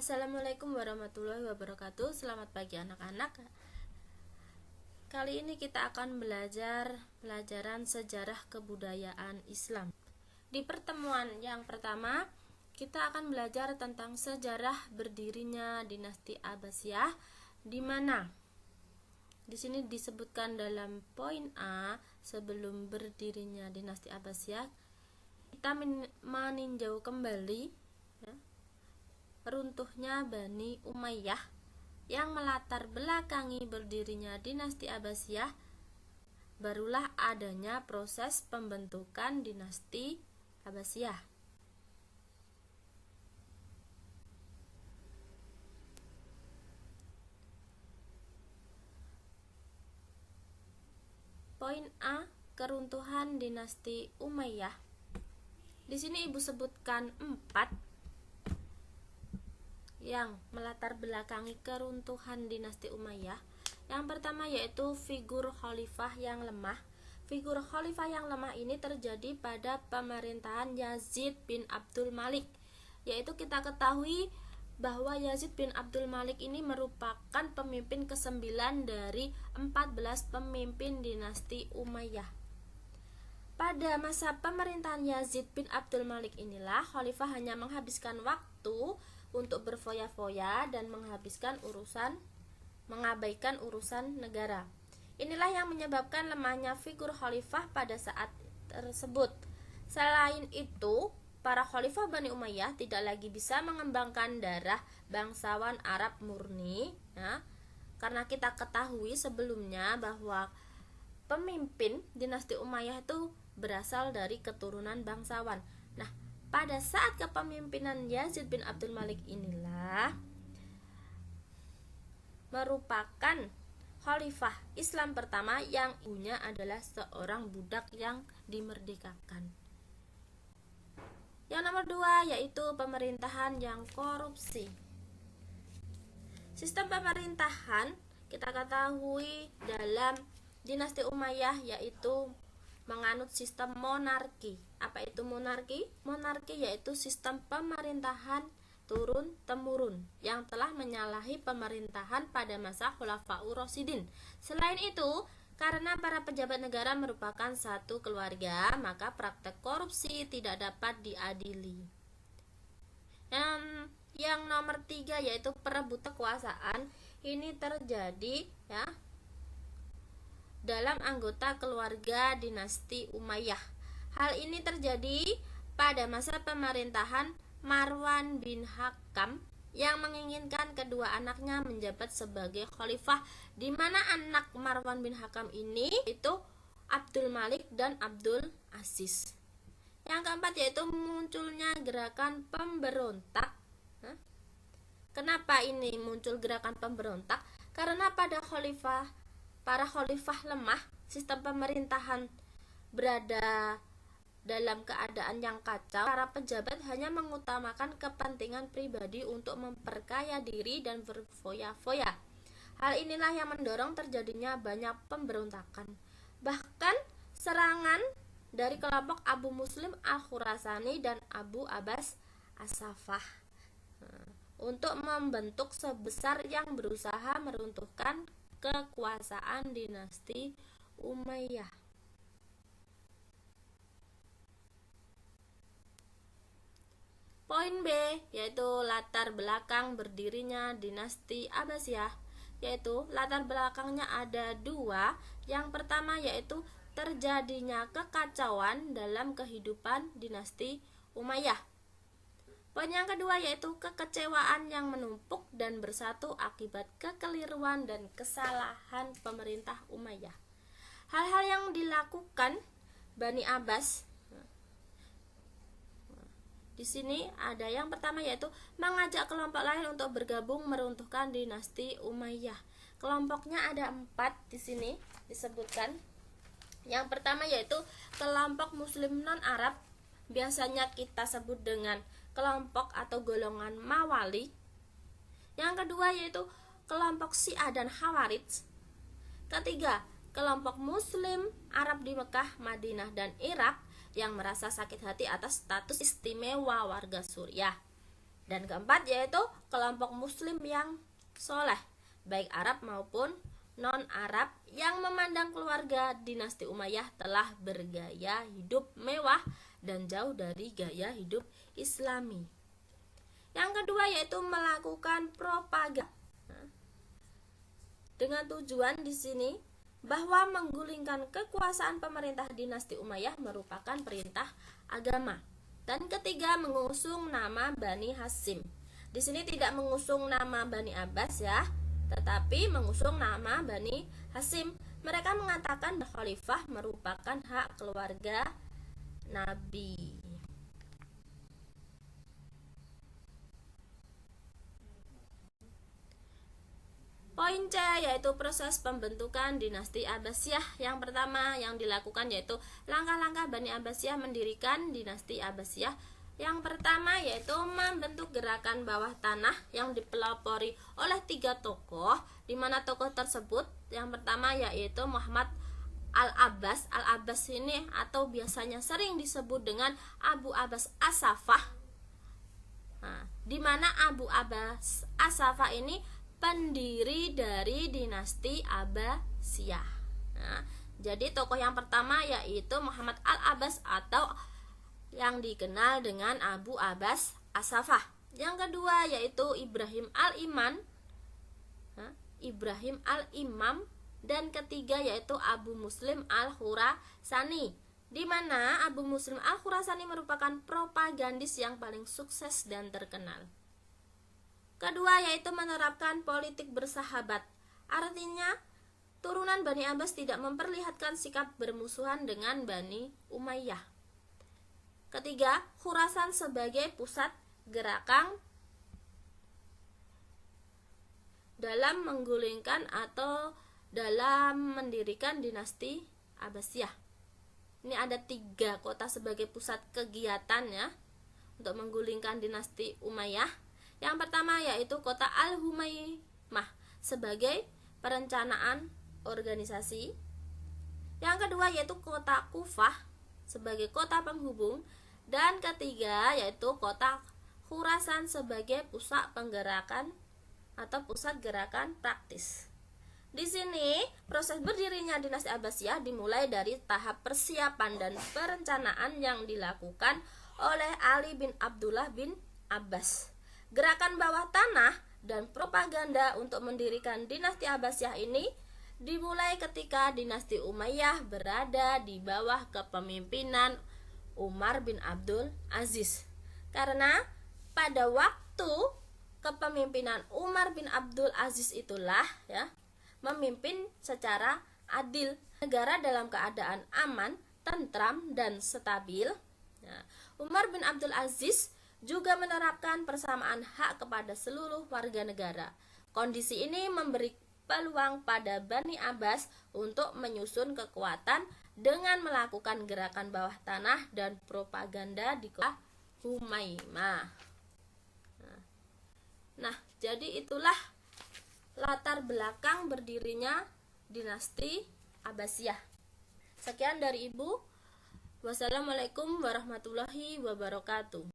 Assalamualaikum warahmatullahi wabarakatuh. Selamat pagi anak-anak. Kali ini kita akan belajar pelajaran sejarah kebudayaan Islam. Di pertemuan yang pertama, kita akan belajar tentang sejarah berdirinya dinasti Abbasiyah, di mana di sini disebutkan dalam poin A, sebelum berdirinya dinasti Abbasiyah, kita meninjau kembali ya, runtuhnya Bani Umayyah yang melatar belakangi berdirinya dinasti Abbasiyah. Barulah adanya proses pembentukan dinasti Abbasiyah. Poin A, keruntuhan dinasti Umayyah. Di sini Ibu sebutkan 4 yang melatar belakangi keruntuhan dinasti Umayyah. Yang pertama yaitu figur khalifah yang lemah. Figur khalifah yang lemah ini terjadi pada pemerintahan Yazid bin Abdul Malik. Yaitu kita ketahui bahwa Yazid bin Abdul Malik ini merupakan pemimpin ke-9 dari 14 pemimpin dinasti Umayyah. Pada masa pemerintahan Yazid bin Abdul Malik inilah khalifah hanya menghabiskan waktu untuk berfoya-foya dan mengabaikan urusan negara. Inilah yang menyebabkan lemahnya figur khalifah pada saat tersebut. Selain itu, para khalifah Bani Umayyah tidak lagi bisa mengembangkan darah bangsawan Arab murni ya, karena kita ketahui sebelumnya bahwa pemimpin dinasti Umayyah itu berasal dari keturunan bangsawan. Nah, pada saat kepemimpinan Yazid bin Abdul Malik inilah merupakan khalifah Islam pertama yang ibunya adalah seorang budak yang dimerdekakan. Yang nomor 2 yaitu pemerintahan yang korupsi. Sistem pemerintahan kita ketahui dalam dinasti Umayyah yaitu menganut sistem monarki. Apa itu monarki? Monarki yaitu sistem pemerintahan turun-temurun yang telah menyalahi pemerintahan pada masa Khulafaur Rasyidin. Selain itu, karena para pejabat negara merupakan satu keluarga, maka praktek korupsi tidak dapat diadili. Yang nomor 3 yaitu perebutan kekuasaan. Ini terjadi ya dalam anggota keluarga dinasti Umayyah. Hal ini terjadi pada masa pemerintahan Marwan bin Hakam yang menginginkan kedua anaknya menjabat sebagai khalifah, di mana anak Marwan bin Hakam ini itu Abdul Malik dan Abdul Aziz. Yang keempat yaitu munculnya gerakan pemberontak. Kenapa ini muncul gerakan pemberontak? Karena para khalifah lemah, sistem pemerintahan berada dalam keadaan yang kacau. Para pejabat hanya mengutamakan kepentingan pribadi untuk memperkaya diri dan berfoya-foya. Hal inilah yang mendorong terjadinya banyak pemberontakan. Bahkan serangan dari kelompok Abu Muslim Al-Khurasani dan Abu Abbas As-Safah untuk membentuk sebesar yang berusaha meruntuhkan kekuasaan dinasti Umayyah. Poin B yaitu latar belakang berdirinya dinasti Abbasiyah, yaitu latar belakangnya ada 2. Yang pertama yaitu terjadinya kekacauan dalam kehidupan dinasti Umayyah. Poin yang kedua yaitu kekecewaan yang menumpuk dan bersatu akibat kekeliruan dan kesalahan pemerintah Umayyah. Hal-hal yang dilakukan Bani Abbas di sini ada yang pertama yaitu mengajak kelompok lain untuk bergabung meruntuhkan dinasti Umayyah. Kelompoknya ada 4 di sini disebutkan. Yang pertama yaitu kelompok Muslim non-Arab, biasanya kita sebut dengan kelompok atau golongan Mawali. Yang kedua yaitu kelompok Syiah dan Khawarij. Ketiga, kelompok Muslim Arab di Mekah, Madinah, dan Irak yang merasa sakit hati atas status istimewa warga Suriah. Dan keempat yaitu kelompok muslim yang soleh, baik Arab maupun non-Arab, yang memandang keluarga dinasti Umayyah telah bergaya hidup mewah dan jauh dari gaya hidup Islami. Yang kedua yaitu melakukan propaganda dengan tujuan di sini bahwa menggulingkan kekuasaan pemerintah dinasti Umayyah merupakan perintah agama. Dan ketiga, mengusung nama Bani Hasyim. Di sini tidak mengusung nama Bani Abbas ya, tetapi mengusung nama Bani Hasyim. Mereka mengatakan bahwa khalifah merupakan hak keluarga Nabi. Poin C yaitu proses pembentukan dinasti Abbasiyah. Yang pertama yang dilakukan yaitu langkah-langkah Bani Abbasiyah mendirikan dinasti Abbasiyah. Yang pertama yaitu membentuk gerakan bawah tanah yang dipelopori oleh 3 tokoh, di mana tokoh tersebut yang pertama yaitu Muhammad Al-Abbas. Al-Abbas ini atau biasanya sering disebut dengan Abu Abbas As-Saffah. Di mana Abu Abbas As-Saffah ini pendiri dari dinasti Abbasiyah. Jadi tokoh yang pertama yaitu Muhammad Al-Abbas atau yang dikenal dengan Abu Abbas As-Saffah. Yang kedua yaitu Ibrahim Al-Imam, dan ketiga yaitu Abu Muslim Al-Khurasani, di mana Abu Muslim Al-Khurasani merupakan propagandis yang paling sukses dan terkenal. Kedua yaitu menerapkan politik bersahabat. Artinya, turunan Bani Abbas tidak memperlihatkan sikap bermusuhan dengan Bani Umayyah. Ketiga, Khurasan sebagai pusat gerakan dalam menggulingkan atau dalam mendirikan dinasti Abbasiyah. Ini ada 3 kota sebagai pusat kegiatannya untuk menggulingkan dinasti Umayyah. Yang pertama yaitu kota Al-Humaimah sebagai perencanaan organisasi. Yang kedua yaitu kota Kufah sebagai kota penghubung. Dan ketiga yaitu kota Khurasan sebagai pusat penggerakan atau pusat gerakan praktis. Di sini proses berdirinya dinasti Abbasiyah dimulai dari tahap persiapan dan perencanaan yang dilakukan oleh Ali bin Abdullah bin Abbas. Gerakan bawah tanah dan propaganda untuk mendirikan dinasti Abbasiyah ini dimulai ketika dinasti Umayyah berada di bawah kepemimpinan Umar bin Abdul Aziz. Karena pada waktu kepemimpinan Umar bin Abdul Aziz itulah memimpin secara adil negara dalam keadaan aman, tentram dan stabil. Umar bin Abdul Aziz juga menerapkan persamaan hak kepada seluruh warga negara. Kondisi ini memberi peluang pada Bani Abbas untuk menyusun kekuatan dengan melakukan gerakan bawah tanah dan propaganda di kota Humaimah. Nah, jadi itulah latar belakang berdirinya dinasti Abbasiyah. Sekian dari Ibu. Wassalamualaikum warahmatullahi wabarakatuh.